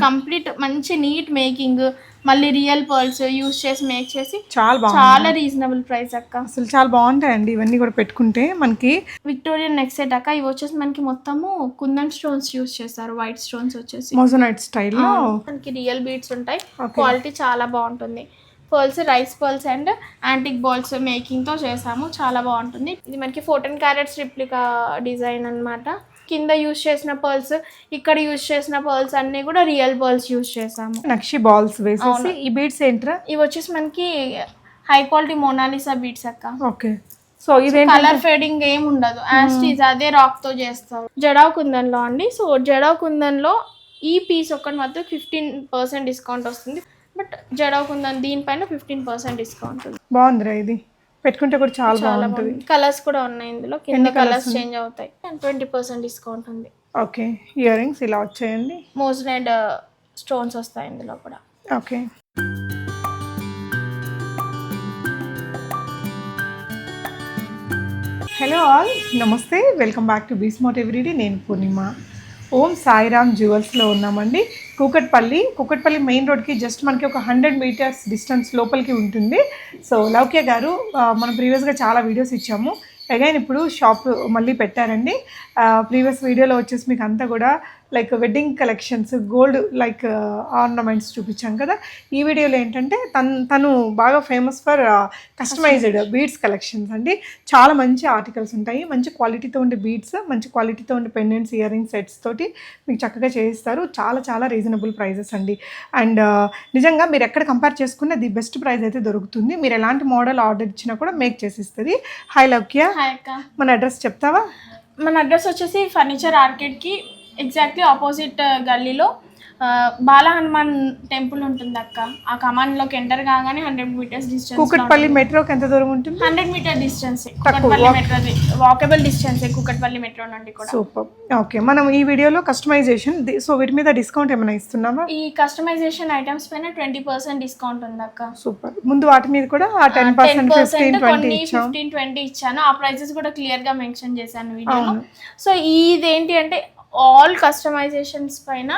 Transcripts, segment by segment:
Complete మంచి neat making, మళ్ళీ real pearls use చేసి మేక్ చేసి చాలా రీజనబుల్ ప్రైస్ అక్క. అసలు చాలా బాగుంటాయండి ఇవన్నీ కూడా పెట్టుకుంటే. మనకి విక్టోరియన్ నెక్ సెట్ అక్క. ఇవి వచ్చేసి మనకి మొత్తము కుందన్ స్టోన్స్ యూస్ చేస్తారు, వైట్ స్టోన్స్ వచ్చేసి మోజోనైట్ స్టైల్లో మనకి రియల్ బీడ్స్ ఉంటాయి. క్వాలిటీ చాలా బాగుంటుంది. Pearls rice pearls and antique balls making తో చేసాము, చాలా బాగుంటుంది. ఇది మనకి 14 క్యారెట్స్ రిప్లికా డిజైన్ అన్నమాట. కింద యూజ్ చేసిన పర్ల్స్, ఇక్కడ యూజ్ చేసిన పర్ల్స్ అన్ని కూడా రియల్ పర్ల్స్ యూజ్ చేసాము. నక్షి బాల్స్ వేసేసి. ఈ బీడ్స్ ఏంట్రా? ఇవి వచ్చేసి మనకి హై క్వాలిటీ మోనాలిసా బీడ్స్ అక్క. ఓకే. సో ఇది కలర్ ఫేడింగ్ ఏం ఉండదు, యాస్టీజ్ అదే రాక్ తో చేస్తారు. జడావ్ కుందన్ లో అండి. సో జడావ్ కుందన్ లో ఈ పీస్ ఒక్కటి మాత్రం 15% డిస్కౌంట్ వస్తుంది. బట్ జడావ్ కుందన్ దీనిపైన 15% డిస్కౌంట్ ఉంది. బాగుందిరా, ఇది పెట్టుకుంటే కూడా చాలా బాగుంటుంది. కలర్స్ కూడా ఉన్నాయి ఇందులో, కింద కలర్స్ చేంజ్ అవుతాయి. 20% డిస్కౌంట్ ఉంది. ఓకే. ఇయర్ రింగ్స్ ఇలా వచ్చాయండి, మోజనైడ్ స్టోన్స్ వస్తాయి ఇందులో కూడా. ఓకే. హలో ఆల్, నమస్తే, welcome back to be smart everyday. నేను పూర్ణిమ. ఓం సాయిరామ్ జ్యువెల్స్లో ఉన్నామండి. కూకట్పల్లి మెయిన్ రోడ్కి జస్ట్ మనకి ఒక 100 మీటర్స్ డిస్టెన్స్ లోపలికి ఉంటుంది. సో లౌక్య గారు మనం ప్రీవియస్గా చాలా వీడియోస్ ఇచ్చాము. అగైన్ ఇప్పుడు షాప్ మళ్ళీ పెట్టారండి. ప్రీవియస్ వీడియోలో వచ్చేసి మీకు అంతా కూడా like wedding collections, gold like ornaments చూపించాం కదా. ఈ వీడియోలో ఏంటంటే తను బాగా famous for customised beads collections అండి. చాలా మంచి ఆర్టికల్స్ ఉంటాయి, మంచి క్వాలిటీతో ఉండే బీడ్స్, మంచి క్వాలిటీతో ఉండే పెండెంట్స్, ఇయర్ రింగ్ సెట్స్ తోటి మీకు చక్కగా చేయిస్తారు. చాలా చాలా రీజనబుల్ ప్రైజెస్ అండి. అండ్ నిజంగా మీరు ఎక్కడ కంపేర్ చేసుకున్న ది బెస్ట్ ప్రైస్ అయితే దొరుకుతుంది. మీరు ఎలాంటి మోడల్ ఆర్డర్ ఇచ్చినా కూడా మేక్ చేసిస్తుంది. హాయ్ లౌక్య, మన అడ్రస్ చెప్తావా? మన అడ్రస్ వచ్చేసి ఫర్నిచర్ ఆర్కేడ్కి ఎగ్జాక్ట్లీ ఆపోజిట్ గల్లీలో బాల హనుమాన్ టెంపుల్ ఉంటుంది అక్క. ఆ కమాన్లోకి ఎంటర్ కాగానే 100 మీటర్స్ డిస్టెన్స్. కూకట్పల్లి మెట్రోకి ఎంత దూరం ఉంటుంది? 100 metre distance. Kukatpally metro walkable distance Kukatpally metro నుండి కూడా. సూపర్. ఓకే, మనం ఈ వీడియోలో కస్టమైజేషన్, సో వీటి మీద డిస్కౌంట్ ఏమైనా ఇస్తున్నామా? ఈ కస్టమైజేషన్ ఐటమ్స్ పైన 20% డిస్కౌంట్ ఉంది అక్క. సూపర్. ముందు వాటి మీద కూడా 10%, 15-20 ఇచ్చాను. ఆ ప్రైజెస్ కూడా క్లియర్ గా మెన్షన్ చేశాను వీడియోలో. సో ఇదేంటి అంటే ఆల్ కస్టమైజేషన్స్ పైన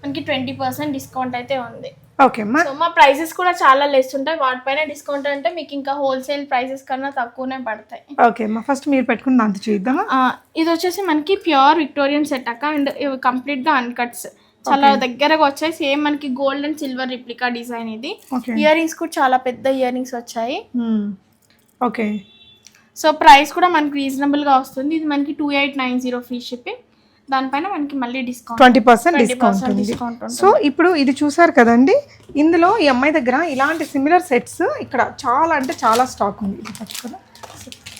మనకి 20% డిస్కౌంట్ అయితే ఉంది. ఓకే. సో మా ప్రైజెస్ కూడా చాలా లెస్ ఉంటాయి. వాటిపైన డిస్కౌంట్ అంటే మీకు ఇంకా హోల్సేల్ ప్రైజెస్ కన్నా తక్కువనే పడతాయి. ఓకే, మా ఫస్ట్ మీరు పెట్టుకున్న దాంతో చూద్దామా? ఇది వచ్చేసి మనకి ప్యూర్ విక్టోరియన్ సెట్ అక్క. అండ్ ఇవి కంప్లీట్ గా అన్కట్స్, చాలా దగ్గరగా వచ్చాయి. సేమ్ మనకి gold and silver replica design. ఇది ఇయర్ రింగ్స్ కూడా చాలా పెద్ద ఇయర్ రింగ్స్ వచ్చాయి. ఓకే. సో ప్రైస్ కూడా మనకి రీజనబుల్ గా వస్తుంది. ఇది మనకి 2890 ఫ్రీ షిప్పింగ్. దానిపైన మనకి మళ్ళీ డిస్కౌంట్ 20% డిస్కౌంట్. సో ఇప్పుడు ఇది చూసారు కదండి, ఇందులో ఈ అమ్మాయి దగ్గర ఇలాంటి సిమిలర్ సెట్స్ ఇక్కడ చాలా అంటే చాలా స్టాక్ ఉంది. ఇది పట్టుకున్నా.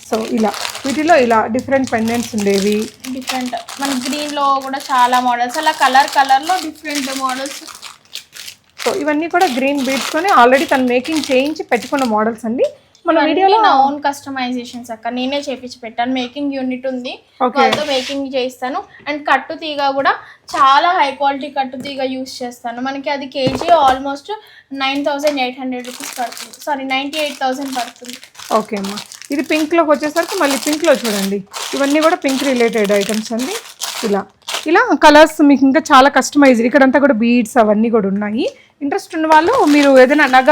సో ఇలా వీటిలో ఇలా డిఫరెంట్ పెండెంట్స్ ఉండేవి. డిఫరెంట్ మన గ్రీన్ లో కూడా చాలా మోడల్స్, అలా కలర్ లో డిఫరెంట్ మోడల్స్. సో ఇవన్నీ కూడా గ్రీన్ బీడ్స్ తోనే ఆల్రెడీ తను మేకింగ్ చేయించి పెట్టుకున్న మోడల్స్ అండి. మన వీడియోలో నా ఓన్ కస్టమైజేషన్స్ అక్క, నేనే చేపించి పెట్టాను. మేకింగ్ యూనిట్ ఉంది, వాళ్ళతో మేకింగ్ చేయిస్తాను. అండ్ కట్టు తీగ కూడా చాలా హై క్వాలిటీ కట్టు తీగ యూస్ చేస్తాను. మనకి అది కేజీ ఆల్మోస్ట్ 9800 రూపీస్ పడుతుంది. సారీ 98,000 పడుతుంది. ఓకే అమ్మా. ఇది పింక్లోకి వచ్చేసరికి మళ్ళీ పింక్లో చూడండి, ఇవన్నీ కూడా పింక్ రిలేటెడ్ ఐటమ్స్ అండి. ఇలా కలర్స్ మీకు ఇంకా చాలా కస్టమైజ్డ్, ఇక్కడంతా కూడా బీడ్స్ అవన్నీ కూడా ఉన్నాయి. ఇంట్రెస్ట్ ఉన్న వాళ్ళు మీరు ఏదైనా నగ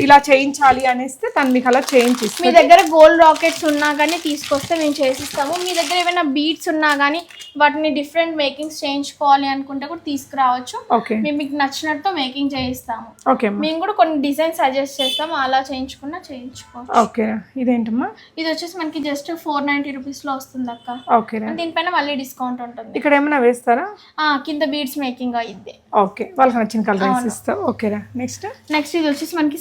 ఇలా చేయించాలి అనేస్తే తను మీకు అలా చేయించిస్తాం. మీ దగ్గర గోల్డ్ రాకెట్స్ ఉన్నా కానీ తీసుకొస్తే మేము చేసిస్తాము. మీ దగ్గర ఏమైనా బీడ్స్ ఉన్నా కానీ వాటిని డిఫరెంట్ మేకింగ్స్ చేయించుకోవాలి అనుకుంటే కూడా తీసుకురావచ్చు. మేము మీకు నచ్చినట్టు మేకింగ్ చేయిస్తాము. మేము కూడా కొన్ని డిజైన్ సజెస్ట్ చేస్తాము, అలా చేయించుకున్నా చేయించుకోవచ్చు. ఓకే. ఇదేంటమ్మా? ఇది వచ్చేసి మనకి జస్ట్ 490 రూపీస్ లో వస్తుంది అక్క. ఓకే. దీనిపైన మళ్ళీ డిస్కౌంట్ ఉంటుంది. ఇక్కడ ఏమైనా వేస్తారా? కింద బీడ్స్ మేకింగ్ అయ్యిద్ది. ఓకే, వాళ్ళకి నచ్చిన కలర్ ఇస్తాం. ఓకేరా. నెక్స్ట్ ఇది వచ్చేసి మనకి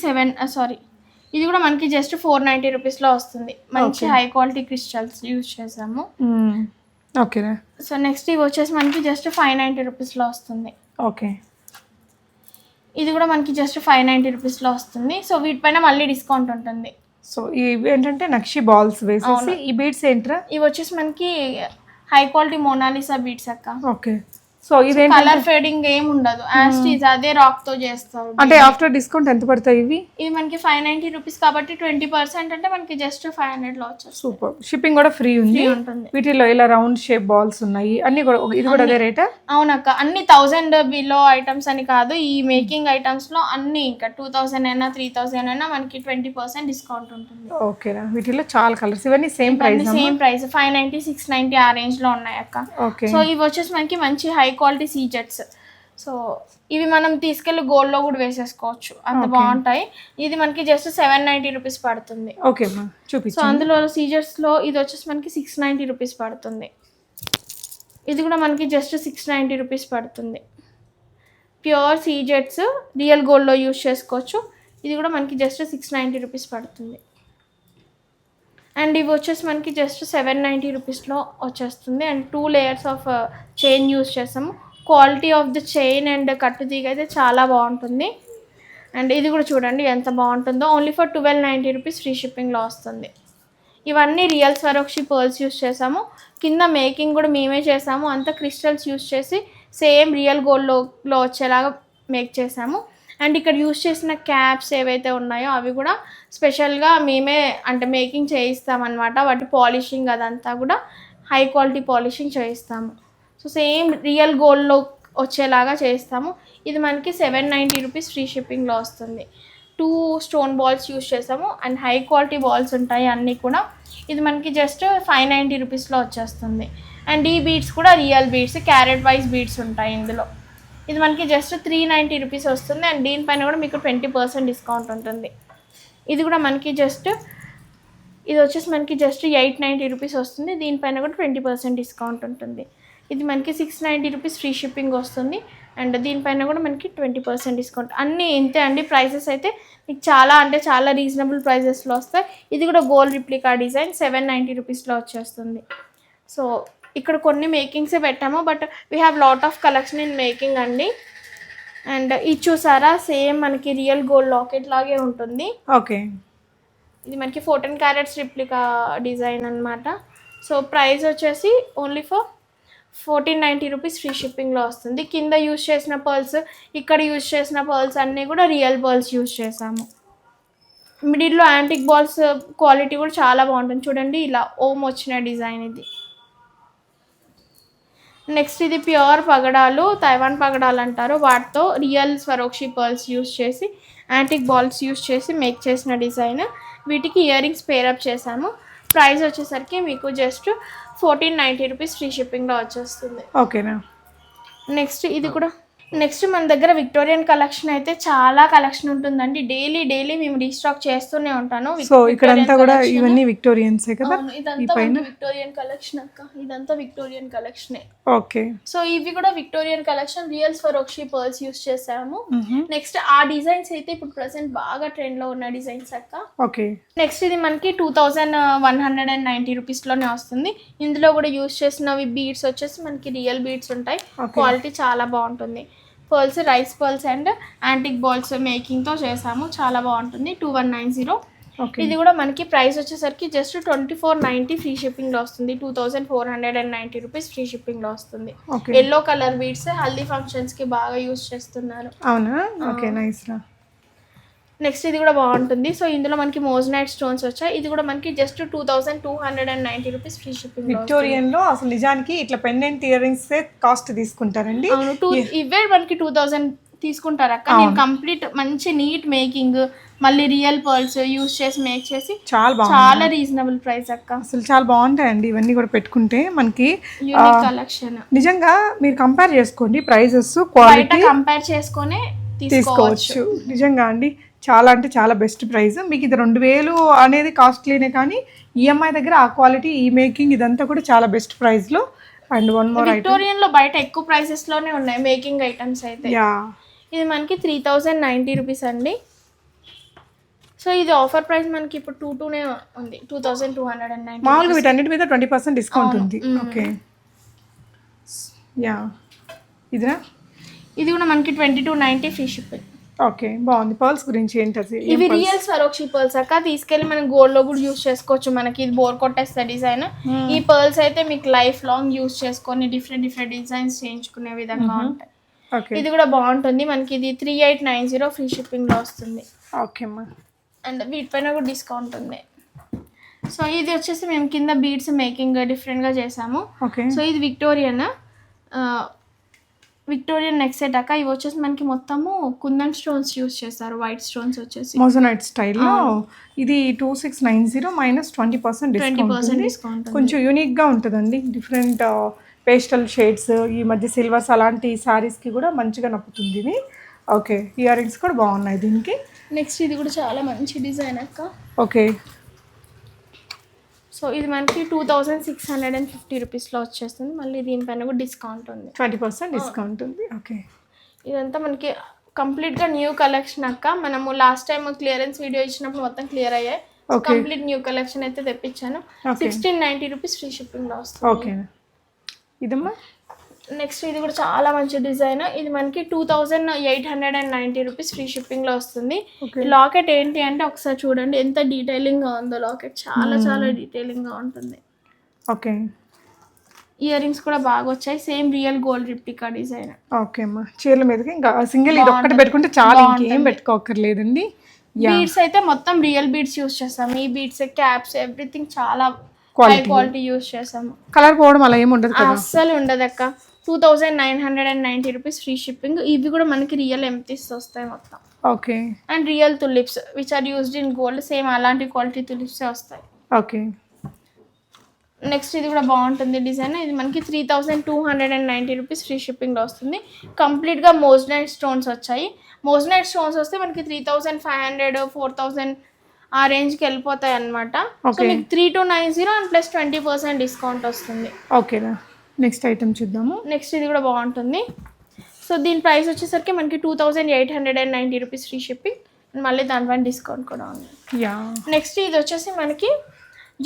ఇది కూడా మనకి జస్ట్ 490 రూపీస్ లో వస్తుంది. మంచి హై క్వాలిటీ క్రిస్టల్స్ యూజ్ చేసాము. ఓకేరా. సో నెక్స్ట్ ఇవి వచ్చేసి మనకి జస్ట్ 590 రూపీస్ లో వస్తుంది. ఓకే. ఇది కూడా మనకి జస్ట్ 590 రూపీస్ లో వస్తుంది. సో వీటిపైన మళ్ళీ డిస్కౌంట్ ఉంటుంది. సో ఇవి ఏంటంటే నక్షి బాల్స్ వేసేసి. ఈ బీడ్స్ ఏంట్రా? ఇవి వచ్చేసి మనకి హై క్వాలిటీ మోనాలిసా బీడ్స్ అక్క. ఓకే. సో ఇదేంటి కలర్ ఫేడింగ్ ఏం ఉండదు, యాస్టీజ్ అదే రాక్ తో చేస్తారు. అంటే ఆఫ్టర్ డిస్కౌంట్ ఎంత పడతాయి ఇవి? ఇది మనకి 590 రూపీస్ కాబట్టి 20% అంటే మనకి జస్ట్ 500 లో వచ్చేస్తుంది. సూపర్. షిప్పింగ్ కూడా ఫ్రీ ఉంది. వీటిలో ఇలా రౌండ్ షేప్ బాల్స్ ఉన్నాయి అన్ని కూడా. ఇది కూడా అదే రేటా? అవునక్క, అన్ని 1000 బిలో ఐటమ్స్ అని కాదు, ఈ మేకింగ్ ఐటమ్స్ లో అన్ని ఇంకా 2000 అయినా 3000 అయినా మనకి 20% డిస్కౌంట్ ఉంటుంది. ఓకేనా. వీటిలో చాలా కలర్స్, ఇవన్నీ సేమ్ ప్రైస్? సేమ్ ప్రైస్ 590 690 ఆ రేంజ్ లో ఉన్నాయి అక్క. సో ఇవి వచ్చేసి మనకి మంచి హై క్వాలిటీ సీజెట్స్. సో ఇవి మనం తీసుకెళ్లి గోల్డ్ లో కూడా వేసేసుకోవచ్చు, అంత బాగుంటాయి. ఇది మనకి జస్ట్ 790 రూపీస్ పడుతుంది. ఓకే మా చూపించు. సో అందులో సీజెట్స్ లో ఇది వచ్చేసి మనకి 690 రూపీస్ పడుతుంది. ఇది కూడా మనకి జస్ట్ 690 రూపీస్ పడుతుంది. ప్యూర్ సీజెట్స్ రియల్ గోల్డ్ లో యూజ్ చేసుకోవచ్చు. ఇది కూడా మనకి జస్ట్ 690 రూపీస్ పడుతుంది. అండ్ ఇవి వచ్చేసి మనకి జస్ట్ 790 రూపీస్లో వచ్చేస్తుంది. And 2 layers of chain use చేస్తాము. Quality of the chain and కట్టు తీగ అయితే చాలా బాగుంటుంది. అండ్ ఇది కూడా చూడండి ఎంత బాగుంటుందో. ఓన్లీ ఫర్ 1290 రూపీస్ ఫ్రీ షిప్పింగ్లో వస్తుంది. ఇవన్నీ రియల్ స్వరోక్షి పర్ల్స్ యూజ్ చేసాము. కింద మేకింగ్ కూడా మేమే చేసాము. అంతా క్రిస్టల్స్ యూజ్ చేసి సేమ్ రియల్ గోల్డ్లో వచ్చేలాగా మేక్ చేసాము. అండ్ ఇక్కడ యూజ్ చేసిన క్యాప్స్ ఏవైతే ఉన్నాయో అవి కూడా స్పెషల్గా మేమే అంటే మేకింగ్ చేయిస్తామన్నమాట. వాటి పాలిషింగ్ అదంతా కూడా హై క్వాలిటీ పాలిషింగ్ చేయిస్తాము. సో సేమ్ రియల్ గోల్డ్లో వచ్చేలాగా చేయిస్తాము. ఇది మనకి 790 రూపీస్ ఫ్రీ షిప్పింగ్లో వస్తుంది. 2 స్టోన్ బాల్స్ యూజ్ చేసాము అండ్ హై క్వాలిటీ బాల్స్ ఉంటాయి అన్నీ కూడా. ఇది మనకి జస్ట్ 590 రూపీస్లో వచ్చేస్తుంది. అండ్ ఈ బీడ్స్ కూడా real beads, carrot wise beads ఉంటాయి ఇందులో. ఇది మనకి జస్ట్ 390 రూపీస్ వస్తుంది. అండ్ దీనిపైన కూడా మీకు 20% డిస్కౌంట్ ఉంటుంది. ఇది కూడా మనకి జస్ట్ ఇది వచ్చేసి మనకి జస్ట్ 890 రూపీస్ వస్తుంది. దీనిపైన కూడా 20% డిస్కౌంట్ ఉంటుంది. ఇది మనకి 690 రూపీస్ ఫ్రీ షిప్పింగ్ వస్తుంది. అండ్ దీనిపైన కూడా మనకి 20% డిస్కౌంట్. అన్నీ ఇంతే అండి. ప్రైసెస్ అయితే మీకు చాలా అంటే చాలా రీజనబుల్ ప్రైజెస్లో వస్తాయి. ఇది కూడా గోల్డ్ రిప్లికా డిజైన్ 790 రూపీస్లో వచ్చేస్తుంది. సో ఇక్కడ కొన్ని మేకింగ్సే పెట్టాము, but we have lot of collection in making అండి. అండ్ ఇది చూసారా, సేమ్ మనకి రియల్ గోల్డ్ లాకెట్ లాగే ఉంటుంది. ఓకే. ఇది మనకి 14 క్యారెట్స్ రిప్లికా డిజైన్ అనమాట. సో ప్రైస్ వచ్చేసి ఓన్లీ ఫర్ 1490 రూపీస్ ఫ్రీ షిప్పింగ్లో వస్తుంది. కింద యూజ్ చేసిన పర్ల్స్, ఇక్కడ యూజ్ చేసిన పర్ల్స్ అన్నీ కూడా రియల్ పర్ల్స్ యూజ్ చేసాము. మిడిల్లో యాంటిక్ బాల్స్ క్వాలిటీ కూడా చాలా బాగుంటుంది. చూడండి ఇలా ఓమ్ వచ్చిన డిజైన్ ఇది. నెక్స్ట్ ఇది ప్యూర్ పగడాలు, తైవాన్ పగడాలు అంటారు. వాటితో రియల్ స్వరోక్షి పర్ల్స్ యూజ్ చేసి యాంటిక్ బాల్స్ యూజ్ చేసి మేక్ చేసిన డిజైన్. వీటికి ఇయర్ రింగ్స్ పేరప్ చేసాము. ప్రైస్ వచ్చేసరికి మీకు జస్ట్ 1490 రూపీస్ ఫ్రీ షిప్పింగ్లో వచ్చేస్తుంది. ఓకేనా. నెక్స్ట్ ఇది కూడా నెక్స్ట్ మన దగ్గర విక్టోరియన్ కలెక్షన్ అయితే చాలా కలెక్షన్ ఉంటుందండి. డైలీ మేము రీస్టాక్ చేస్తూనే ఉంటాను. సో ఇక్కడంతా కూడా ఇవన్నీ విక్టోరియన్సే కదా? ఇదంతా విక్టోరియన్ కలెక్షన్ అక్క, ఇదంతా విక్టోరియన్ కలెక్షనే. ఓకే. సో ఇవి కూడా Victorian collection, real స్వరోక్షి pearls use చేసాము. నెక్స్ట్ ఆ డిజైన్స్ అయితే ఇప్పుడు ప్రెసెంట్ బాగా ట్రెండ్ లో ఉన్న డిజైన్స్ అక్క. ఓకే. నెక్స్ట్ ఇది మనకి 2190 రూపీస్ లోనే వస్తుంది. ఇందులో కూడా యూస్ చేసినవి బీడ్స్ వచ్చేసి మనకి రియల్ బీడ్స్ ఉంటాయి. క్వాలిటీ చాలా బాగుంటుంది. Pearls rice pearls and antique balls making తో చేసాము. చాలా బాగుంటుంది. 2190. ఇది కూడా మనకి ప్రైస్ వచ్చేసరికి జస్ట్ 2490 ఫ్రీ షిప్పింగ్ లో వస్తుంది. 2490 రూపీస్ ఫ్రీ షిప్పింగ్ లో వస్తుంది. Yellow colour beads haldi functions కి బాగా యూజ్ చేస్తున్నారు. అవునా? ఓకే, నైస్ రా. నెక్స్ట్ ఇది కూడా బాగుంటుంది. సో ఇందులో మనకి మోజనైట్ స్టోన్స్ వచ్చాయి. ఇది కూడా మనకి just 2290 rupees free shipping. Victorian లో అసలు నిజానికి ఇట్లా పెండెంట్ ఇయర్ రింగ్స్ కాస్ట్ తీసుకుంటారండి. ఇవే మనకి 2000 తీసుకుంటారు అక్క. నేను కంప్లీట్ మంచి నీట్ మేకింగ్, మళ్ళీ రియల్ పర్ల్స్ యూజ్ చేసి మేక్ చేసి చాలా రీజనబుల్ ప్రైస్ అక్క. అసలు చాలా బాగుంటాయండి ఇవన్నీ కూడా పెట్టుకుంటే మనకి యూనిక్ కలెక్షన్. నిజంగా మీరు కంపేర్ చేసుకోండి ప్రైజెస్, క్వాలిటీ కంపేర్ చేసుకొని తీసుకోవచ్చు. నిజంగా అండి చాలా అంటే చాలా బెస్ట్ ప్రైస్. మీకు ఇది 2000 అనేది కాస్ట్లీనే, కానీ ఈఎంఐ దగ్గర ఆ క్వాలిటీ, ఈ మేకింగ్ ఇదంతా కూడా చాలా బెస్ట్ ప్రైస్ లో. అండ్ వన్ మోర్ విక్టోరియన్ లో బయట ఎక్కువ ప్రైసెస్ లోనే ఉన్నాయి మేకింగ్ ఐటమ్స్ అయితే. ఇది మనకి 3090 రూపీస్ అండి. సో ఇది ఆఫర్ ప్రైస్ మనకి ఇప్పుడు 22నే ఉంది. 2290. మామూలుగా వీటన్నిటి మీద 20% డిస్కౌంట్ ఉంది. ఓకే. యా. ఇదిరా, ఇది కూడా మనకి 2290 ఫ్రీ షిప్పింగ్. ఓకే, బాగుంది. పర్ల్స్ గురించి ఏంటది? ఇవి రియల్ సరోక్షి పర్ల్స్ అక్క. తీసుకెళ్ళి మనం గోల్డ్ లో కూడా యూస్ చేసుకోవచ్చు. మనకి ఇది బోర్ కొట్టేస్తే డిజైన్. ఈ పర్ల్స్ అయితే మీకు లైఫ్ లాంగ్ యూస్ చేసుకొని డిఫరెంట్ డిఫరెంట్ డిజైన్స్ చేయించుకునే విధంగా ఉంటాయి. ఇది కూడా బాగుంటుంది. మనకి ఇది 3890 ఫ్రీ షిప్పింగ్ లో వస్తుంది. ఓకే అమ్మా. అండ్ వీటిపైన కూడా డిస్కౌంట్ ఉంది. సో ఇది వచ్చేసి మేము కింద బీడ్స్ మేకింగ్ డిఫరెంట్ గా చేసాము. సో ఇది విక్టోరియన్ నెక్ సెట్ అక్క. ఇవి వచ్చేసి మనకి మొత్తము కుందన్ స్టోన్స్ యూస్ చేస్తారు. వైట్ స్టోన్స్ వచ్చేసి మోజనైట్ స్టైల్లో. ఇది 2690 మైనస్ 20% డిస్కౌంట్. కొంచెం యూనిక్ గా ఉంటుందండి. డిఫరెంట్ పేస్టల్ షేడ్స్, ఈ మధ్య సిల్వర్స్ అలాంటి సారీస్కి కూడా మంచిగా నప్పుతుంది ఇది. ఓకే, ఇయర్ రింగ్స్ కూడా బాగున్నాయి దీనికి. నెక్స్ట్ ఇది కూడా చాలా మంచి డిజైన్ అక్క. ఓకే, సో ఇది మనకి 2650 రూపీస్లో వచ్చేస్తుంది. మళ్ళీ దీనిపైన కూడా డిస్కౌంట్ ఉంది, 20% డిస్కౌంట్ ఉంది. ఓకే, ఇదంతా మనకి కంప్లీట్గా న్యూ కలెక్షన్ అక్క. మనము లాస్ట్ టైం క్లియరెన్స్ వీడియో ఇచ్చినప్పుడు మొత్తం క్లియర్ అయ్యాయి. కంప్లీట్ న్యూ కలెక్షన్ అయితే తెప్పించాను. 1690 రూపీస్ ఫ్రీ షిప్పింగ్లో వస్తుంది. ఓకే, ఇదమ్మా. నెక్స్ట్ ఇది కూడా చాలా మంచి డిజైన్. ఇది మనకి 2890 రూపీస్ ఫ్రీ షిప్పింగ్లో వస్తుంది. లాకెట్ ఏంటి అంటే ఒకసారి చూడండి ఎంత డీటెయిలింగ్గా ఉందో. లాకెట్ చాలా చాలా డీటెయిలింగ్గా ఉంటుంది. ఓకే, ఇయర్ రింగ్స్ కూడా బాగా వచ్చాయి. Same real gold replica design. Okay అమ్మా. చీరల మీదకి ఇంకా సింగిల్ ఇది ఒక్కటి పెట్టుకుంటే చాలా, ఇంకేం పెట్టుకోకర్లేదండి. బీడ్స్ అయితే మొత్తం రియల్ బీడ్స్ యూస్ చేస్తాము. ఈ బీడ్స్, క్యాప్స్, ఎవ్రీథింగ్ చాలా హై క్వాలిటీ యూస్ చేస్తాము. కలర్ పోవడం అలా ఏమి ఉండదు కదా? అస్సలు ఉండదు అక్క. 2990 రూపీస్ ఫ్రీ షిప్పింగ్. ఇవి కూడా మనకి రియల్ ఎంప్టీస్ వస్తాయి మొత్తం. Okay, and real tulips which are used in gold. Same అలాంటి క్వాలిటీ తులిప్సే వస్తాయి. ఓకే, నెక్స్ట్ ఇది కూడా బాగుంటుంది డిజైన్. ఇది మనకి 3290 రూపీస్ ఫ్రీ షిప్పింగ్లో వస్తుంది. కంప్లీట్గా మోజనైట్ స్టోన్స్ వచ్చాయి. మోజనైట్ స్టోన్స్ వస్తే మనకి 3500 4000 ఆ రేంజ్కి వెళ్ళిపోతాయి అనమాట. సో మీకు 3290 అండ్ ప్లస్ 20% డిస్కౌంట్ వస్తుంది. ఓకేనా, నెక్స్ట్ ఐటమ్ చూద్దాము. నెక్స్ట్ ఇది కూడా బాగుంటుంది. సో దీని ప్రైస్ వచ్చేసరికి మనకి 2890 రూపీస్ ఫ్రీ షిప్పింగ్. మళ్ళీ దానిపైన డిస్కౌంట్ కూడా ఉంది. నెక్స్ట్ ఇది వచ్చేసి మనకి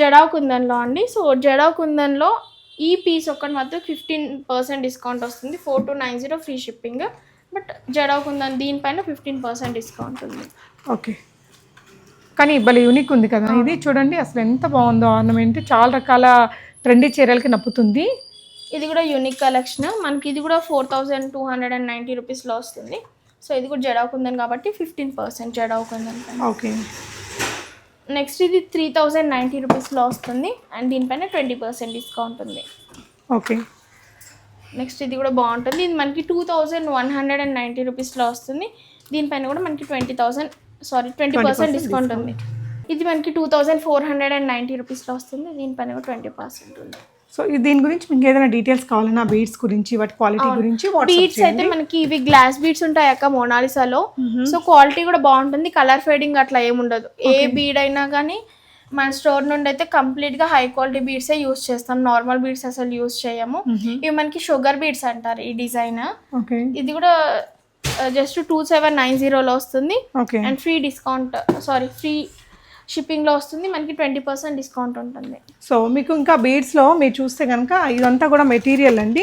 జడావ్ కుందన్లో అండి. సో జడావ్ కుందన్లో ఈ పీస్ ఒక్కటి మాత్రం 15% డిస్కౌంట్ వస్తుంది. 4290 free shipping. But jadau kundan దీనిపైన 15% డిస్కౌంట్ ఉంది. ఓకే, కానీ భలే యూనిక్ ఉంది కదా ఇది. చూడండి అసలు ఎంత బాగుందో ఆర్నమెంట్. చాలా రకాల ట్రెండీ చీరలకి నప్పుతుంది. ఇది కూడా యూనిక్ కలెక్షన్. మనకి ఇది కూడా 4290 రూపీస్లో వస్తుంది. సో ఇది కూడా జడావ్ కుందన్ కాబట్టి 15% జడావ్ కుందన్. ఓకే, నెక్స్ట్ ఇది 3090 రూపీస్లో వస్తుంది. అండ్ దీనిపైన 20% డిస్కౌంట్ ఉంది. ఓకే, నెక్స్ట్ ఇది కూడా బాగుంటుంది. ఇది మనకి 2190 రూపీస్లో వస్తుంది. దీనిపైన కూడా మనకి 20% డిస్కౌంట్ ఉంది. ఇది మనకి 2490 రూపీస్లో వస్తుంది. దీనిపైన కూడా 20% ఉంది. సో దీని గురించి మీకు ఏదైనా డీటెయిల్స్ కావాలన్నా బీడ్స్ గురించి, వాటి క్వాలిటీ గురించి? బీడ్స్ అయితే మనకి ఇవి గ్లాస్ బీడ్స్ ఉంటాయి అక్క మోనాలిసాలో. సో క్వాలిటీ కూడా బాగుంటుంది. కలర్ ఫేడింగ్ అట్లా ఏముండదు. ఏ బీడ్ అయినా కానీ మన స్టోర్ నుండి అయితే కంప్లీట్గా హై క్వాలిటీ బీడ్సే యూస్ చేస్తాం. నార్మల్ బీడ్స్ అసలు యూస్ చేయము. ఇవి మనకి షుగర్ బీడ్స్ అంటారు ఈ డిజైన్. ఇది కూడా జస్ట్ 2790లో వస్తుంది. అండ్ ఫ్రీ డిస్కౌంట్ ఫ్రీ షిప్పింగ్లో వస్తుంది. మనకి 20% డిస్కౌంట్ ఉంటుంది. సో మీకు ఇంకా బీడ్స్లో మీరు చూస్తే కనుక ఇదంతా కూడా మెటీరియల్ అండి.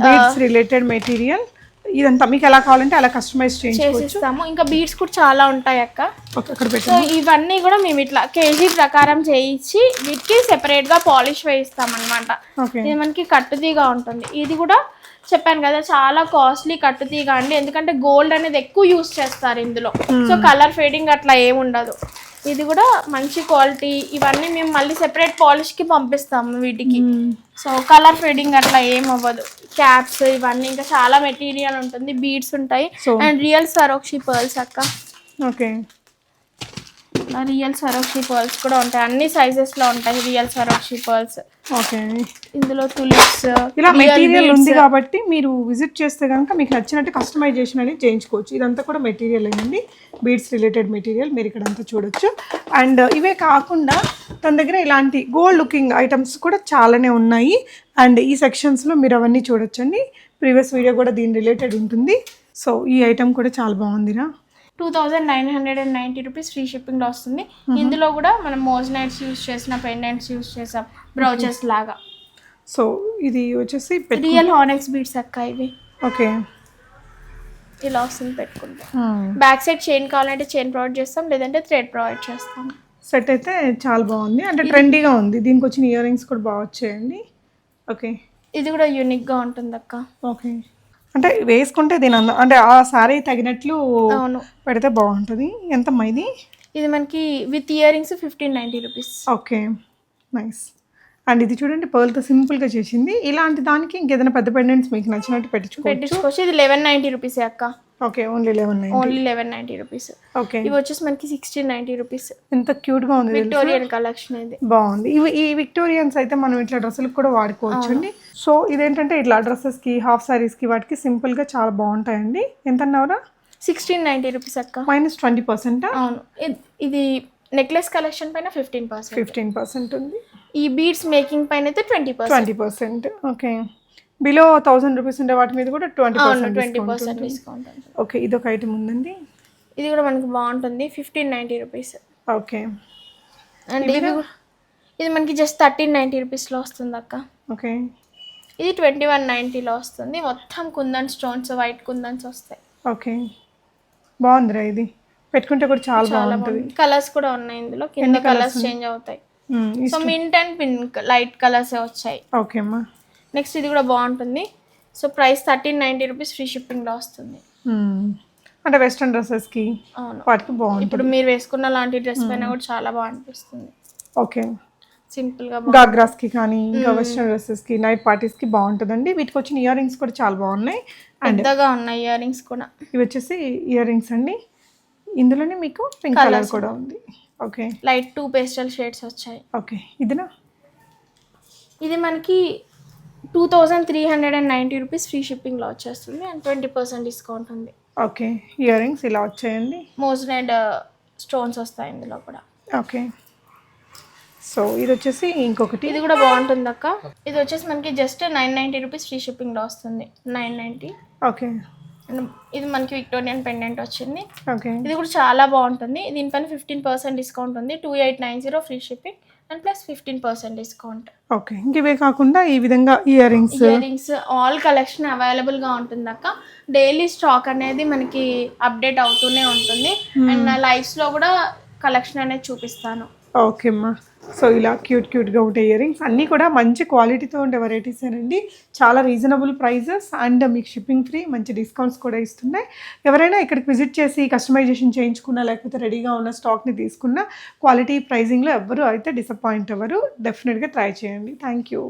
Beads related material. ఇదంతా మీకు ఎలా కావాలంటే అలా కస్టమైజ్ చేసిస్తాము. ఇంకా బీడ్స్ కూడా చాలా ఉంటాయి అక్క. సో ఇవన్నీ కూడా మేము ఇట్లా కేజీ ప్రకారం చేయించి వీటికి సెపరేట్గా పాలిష్ వేయిస్తాం అనమాట. ఇది మనకి కట్టుతీగా ఉంటుంది. ఇది కూడా చెప్పాను కదా చాలా కాస్ట్లీ కట్టుతీగా అండి. ఎందుకంటే గోల్డ్ అనేది ఎక్కువ యూస్ చేస్తారు ఇందులో. సో కలర్ ఫేడింగ్ అట్లా ఏముండదు. ఇది కూడా మంచి క్వాలిటీ. ఇవన్నీ మేము మళ్ళీ సెపరేట్ పాలిష్కి పంపిస్తాము వీటికి. సో కలర్ ఫేడింగ్ అట్లా ఏం అవ్వదు. క్యాప్స్ ఇవన్నీ ఇంకా చాలా మెటీరియల్ ఉంటుంది. బీడ్స్ ఉంటాయి. అండ్ రియల్ సరోక్షి పర్ల్స్ అక్క. ఓకే, రియల్ సరోక్షి పర్ల్స్ కూడా ఉంటాయి. అన్ని సైజెస్లో ఉంటాయి రియల్ సరోక్షి పర్ల్స్. ఓకే, ఇందులో తులిప్స్ ఇలా మెటీరియల్ ఉంది కాబట్టి మీరు విజిట్ చేస్తే కనుక మీకు నచ్చినట్టు కస్టమైజేషన్ అనేది చేయించుకోవచ్చు. ఇదంతా కూడా మెటీరియల్ అండి, బీడ్స్ రిలేటెడ్ మెటీరియల్. మీరు ఇక్కడ అంతా చూడొచ్చు. అండ్ ఇవే కాకుండా తన దగ్గర ఇలాంటి గోల్డ్ లుకింగ్ ఐటమ్స్ కూడా చాలానే ఉన్నాయి. అండ్ ఈ సెక్షన్స్లో మీరు అవన్నీ చూడొచ్చండి. ప్రీవియస్ వీడియో కూడా దీని రిలేటెడ్ ఉంటుంది. సో ఈ ఐటమ్ కూడా చాలా బాగుందిరా. 2990 రూపీస్ ఫ్రీ షిప్పింగ్లో వస్తుంది. ఇందులో కూడా మనం మోజనైట్స్ యూస్ చేసిన పెండెంట్స్ యూస్ చేసాం, బ్రౌచెస్ లాగా. సో ఇది వచ్చేసి రియల్ హానెక్స్ బీడ్స్ అక్క ఇవి. ఓకే, ఇలా వస్తుంది పెట్టుకుంటే. బ్యాక్ సైడ్ చైన్ కావాలంటే చైన్ ప్రొవైడ్ చేస్తాం, లేదంటే థ్రెడ్ ప్రొవైడ్ చేస్తాం. సెట్ అయితే చాలా బాగుంది, అంటే ట్రెండీగా ఉంది. దీనికి వచ్చిన ఇయర్ రింగ్స్ కూడా బాగా వచ్చాయండి. ఓకే, ఇది కూడా యూనిక్గా ఉంటుంది అక్క. ఓకే, అంటే వేసుకుంటే దీని అంటే ఆ సారీ తగినట్లు అవును, పెడితే బాగుంటుంది. ఎంతమ్మా ఇది? ఇది మనకి with ear rings 1590 rupees. Okay, nice. And ఇది చూడండి పర్ల్తో సింపుల్గా చేసింది. ఇలాంటి దానికి ఇంకేదైనా పెద్ద పెండెంట్స్ మీకు నచ్చినట్టు పెట్టించుకోవచ్చు. ఇది 1190 రూపీస్ అక్క. Okay, only 1190. Only 1190 rupees. Okay, ఇవి వచ్చేసి మనకి 1690 రూపీస్. ఎంత క్యూట్గా ఉంది, విక్టోరియన్ కలెక్షన్ ఇది. బాగుంది. ఈ విక్టోరియన్స్ అయితే మనం ఇట్లా డ్రెస్సులకు కూడా వాడుకోవచ్చు అండి. సో ఇదేంటంటే ఇట్లా డ్రెస్సెస్కి, హాఫ్ సారీస్కి, వాటికి సింపుల్గా చాలా బాగుంటాయండి. ఎంత అన్నారా? 1690 రూపీస్ అక్క. -20%. అవును, ఇది నెక్లెస్ కలెక్షన్ పైన 15% ఉంది. ఈ బీడ్స్ మేకింగ్ పైన అయితే 20%. ఓకే, బిలో 1000 రూపీస్ ఉండే వాటి మీద కూడా 20% డిస్కౌంట్. ఓకే, ఇది ఒక ఐటమ్ ఉందండి. ఇది కూడా మనకి బాగుంటుంది, 1590 రూపీస్. ఓకే, అండ్ ఇది మనకి జస్ట్ 1390 రూపీస్లో వస్తుంది అక్క. ఓకే, ఇది 2190లో వస్తుంది. మొత్తం కుందన్ స్టోన్స్, వైట్ కుందన్స్ వస్తాయి. ఓకే, బాగుందిరా. ఇది పెట్టుకుంటే కూడా చాలా బాగుంటుంది. కలర్స్ కూడా ఉన్నాయి ఇందులో, కింద కలర్స్ చేంజ్ అవుతాయి. So mint and pink light colours వచ్చాయి. ఓకే అమ్మా. నెక్స్ట్ ఇది కూడా బాగుంటుంది. సో ప్రైస్ 1390 రూపీస్, ఫ్రీ షిప్పింగ్లో వస్తుంది. అంటే వెస్ట్రన్ డ్రెస్సెస్కి వాటికి బాగుంటుంది. ఇప్పుడు మీరు వేసుకున్న లాంటి డ్రెస్ పైన కూడా చాలా బాగా అనిపిస్తుంది. ఓకే, సింపుల్గా గాగ్రాస్కి కానీ ఇంకా వెస్ట్రన్ డ్రెస్సెస్కి, నైట్ పార్టీస్కి బాగుంటుందండి. వీటికి వచ్చిన ఇయర్ రింగ్స్ కూడా చాలా బాగున్నాయి, పెద్దగా ఉన్నాయి ఇయర్ రింగ్స్ కూడా. ఇవి వచ్చేసి ఇయర్ రింగ్స్ అండి. ఇందులోనే మీకు పింక్ కలర్ కూడా ఉంది. ఓకే, లైట్ 2 పేస్టల్ షేడ్స్ వచ్చాయి. ఓకే, ఇదినా? ఇది మనకి 2390 రూపీస్, ఫ్రీ షిప్పింగ్లో వచ్చేస్తుంది అండ్ 20% డిస్కౌంట్ ఉంది. ఓకే, ఇయర్ రింగ్స్ ఇలా వచ్చాయండి. మోజనైడ్ స్టోన్స్ వస్తాయి ఇందులో కూడా. ఓకే, సో ఇది వచ్చేసి ఇంకొకటి, ఇది కూడా బాగుంటుంది అక్క. ఇది వచ్చేసి మనకి జస్ట్ 990 రూపీస్, ఫ్రీ షిప్పింగ్లో వస్తుంది. 990. ఓకే, ఇది మనకి విక్టోరియన్ పెండెంట్ వచ్చింది. ఓకే, ఇది కూడా చాలా బాగుంటుంది. దీనిపైన 15% డిస్కౌంట్ ఉంది. 2890 free shipping and plus 15% discount. Okay, ఇంక ఇవే కాకుండా ఈ విధంగా ఇయర్ రింగ్స్ ఆల్ కలెక్షన్ అవైలబుల్గా ఉంటుంది అక్క. డైలీ స్టాక్ అనేది మనకి అప్డేట్ అవుతూనే ఉంటుంది. అండ్ నా లైవ్స్లో కూడా కలెక్షన్ అనేది చూపిస్తాను. ఓకే అమ్మా. సో ఇలా క్యూట్గా ఉండే ఇయర్ రింగ్స్ అన్నీ కూడా మంచి క్వాలిటీతో ఉండే వెరైటీస్ అండి. చాలా రీజనబుల్ ప్రైజెస్ అండ్ మీకు షిప్పింగ్ ఫ్రీ, మంచి డిస్కౌంట్స్ కూడా ఇస్తున్నాయి. ఎవరైనా ఇక్కడికి విజిట్ చేసి కస్టమైజేషన్ చేయించుకున్నా, లేకపోతే రెడీగా ఉన్న స్టాక్ని తీసుకున్న క్వాలిటీ ప్రైజింగ్లో ఎవ్వరూ అయితే డిసప్పాయింట్ అవ్వరు. డెఫినెట్గా ట్రై చేయండి. Thank you.